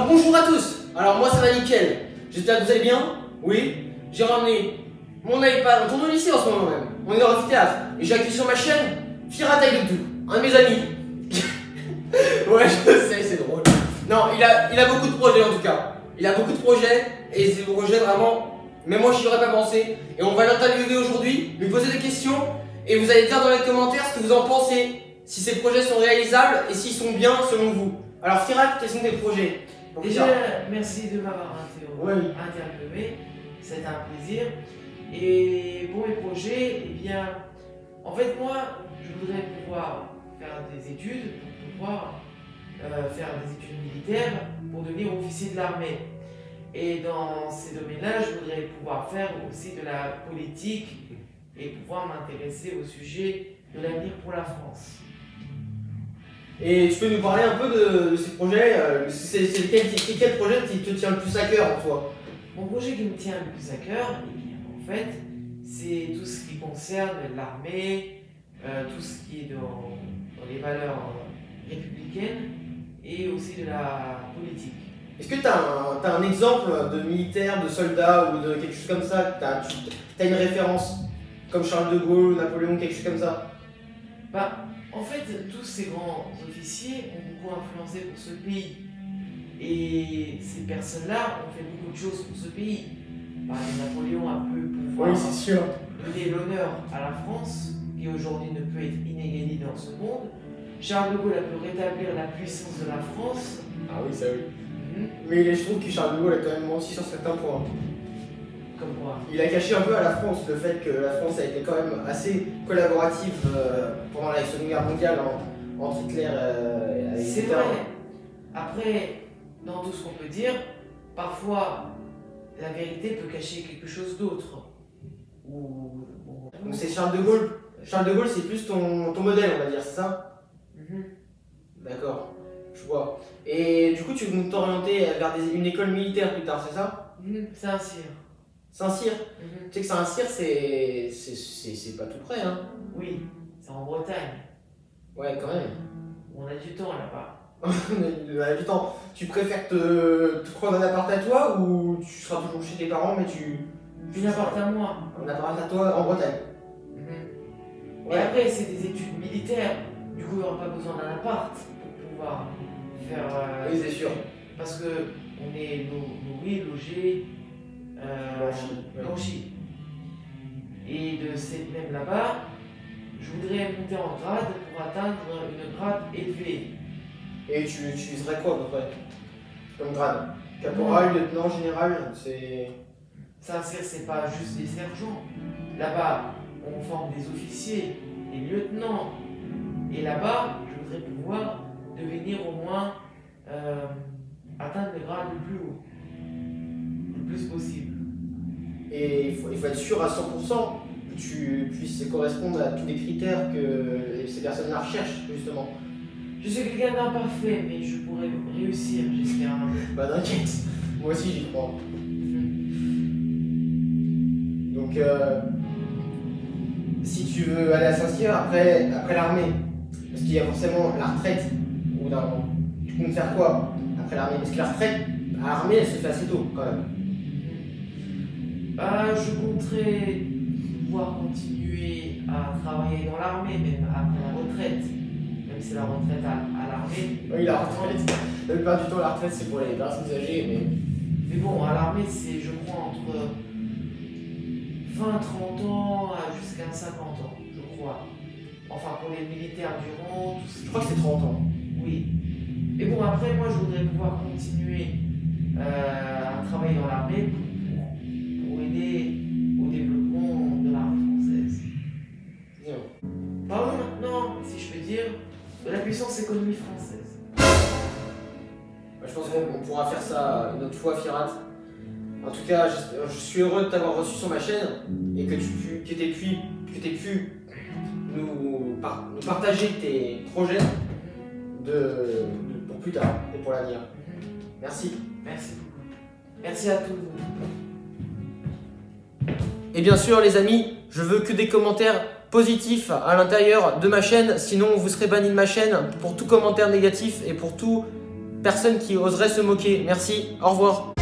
Alors bonjour à tous. Alors moi ça va nickel. J'espère que vous allez bien. Oui. J'ai ramené mon iPad. On tourne au lycée en ce moment même. On est dans l'amphithéâtre. Et j'ai accueilli sur ma chaîne Firat Aïdoutou, un de mes amis. Ouais, je sais, c'est drôle. Non, il a beaucoup de projets en tout cas. Il a beaucoup de projets et ces projets vraiment. Mais moi j'y aurais pas pensé. Et on va l'interviewer aujourd'hui, lui poser des questions. Et vous allez dire dans les commentaires ce que vous en pensez. Si ces projets sont réalisables et s'ils sont bien selon vous. Alors Firat, quels sont tes projets? Déjà, merci de m'avoir interviewé, c'est un plaisir. Et pour mes projets, eh bien, en fait moi, je voudrais pouvoir faire des études, pour pouvoir faire des études militaires pour devenir officier de l'armée. Et dans ces domaines-là, je voudrais pouvoir faire aussi de la politique et pouvoir m'intéresser au sujet de l'avenir pour la France. Et tu peux nous parler un peu de ces projets, quel projet qui te tient le plus à cœur en toi? Mon projet qui me tient le plus à cœur, eh bien, en fait, c'est tout ce qui concerne l'armée, tout ce qui est dans les valeurs républicaines et aussi de la politique. Est-ce que tu as un exemple de militaire, de soldat ou de quelque chose comme ça? Tu as une référence comme Charles de Gaulle, Napoléon, quelque chose comme ça? En fait, tous ces grands officiers ont beaucoup influencé pour ce pays. Et ces personnes-là ont fait beaucoup de choses pour ce pays. Napoléon a pu pouvoir donner l'honneur à la France, qui aujourd'hui ne peut être inégalée dans ce monde. Charles de Gaulle a pu rétablir la puissance de la France. Ah oui, ça oui. Mais je trouve que Charles de Gaulle a quand même menti sur certains points. Comme quoi? Il a caché un peu à la France le fait que la France a été quand même assez collaborative pendant la Seconde Guerre mondiale entre Hitler et c'est vrai. Après, dans tout ce qu'on peut dire, parfois la vérité peut cacher quelque chose d'autre. Donc c'est Charles de Gaulle. Charles de Gaulle, c'est plus ton modèle, on va dire, c'est ça? D'accord, je vois. Et du coup, tu veux t'orienter vers une école militaire plus tard, c'est ça? Saint-Cyr. Saint-Cyr? Tu sais que Saint-Cyr, c'est pas tout près, hein? Oui, c'est en Bretagne. Ouais, quand même. On a du temps là-bas. On a du temps. Tu préfères te prendre un appart à toi ou tu seras toujours chez tes parents, mais Une appart à moi. Un appart à toi en Bretagne. Et après, c'est des études militaires. Du coup, il n'y aura pas besoin d'un appart pour pouvoir faire. Oui, c'est sûr. Parce que on est nourri, logé, blanchi. Et de cette même là-bas, je voudrais monter en grade pour atteindre une grade élevée. Et tu viserais quoi à peu près comme grade? Caporal, lieutenant, général, c'est... Saint-Cyr, c'est pas juste des sergents. Là-bas, on forme des officiers, des lieutenants. Et là-bas, je voudrais pouvoir devenir au moins atteindre le grade le plus haut, le plus possible. Et il faut être sûr à 100% que tu puisses correspondre à tous les critères que ces personnes-là recherchent, justement. Je suis quelqu'un d'imparfait, mais je pourrais réussir, j'espère. Bah t'inquiète, moi aussi j'y crois. Donc, si tu veux aller à Saint-Cyr après l'armée, parce qu'il y a forcément la retraite, au bout d'un moment, tu comptes faire quoi après l'armée? Parce que la retraite à l'armée, elle se fait assez tôt quand même. Je compterais pouvoir continuer à travailler dans l'armée, même après la retraite. Même si la retraite à l'armée. Oui, la retraite. La plupart du temps, la retraite, c'est pour les personnes âgées, mais bon, à l'armée, c'est, je crois, entre 20-30 ans jusqu'à 50 ans, je crois. Enfin, pour les militaires durant, tout ça. Je crois que c'est 30 ans. Oui. Mais bon, après, moi, je voudrais pouvoir continuer à travailler dans l'armée pour aider au développement de l'armée française. Bien. Parlons maintenant, si je peux dire, de la puissance économique française. Je pense qu'on pourra faire ça une autre fois, Firat. En tout cas, je suis heureux de t'avoir reçu sur ma chaîne et que tu aies pu nous partager tes projets pour plus tard et pour l'avenir. Merci. Merci beaucoup. Merci à tous. Et bien sûr, les amis, je veux que des commentaires positifs à l'intérieur de ma chaîne, sinon vous serez banni de ma chaîne pour tout commentaire négatif et pour tout personne qui oserait se moquer. Merci, au revoir.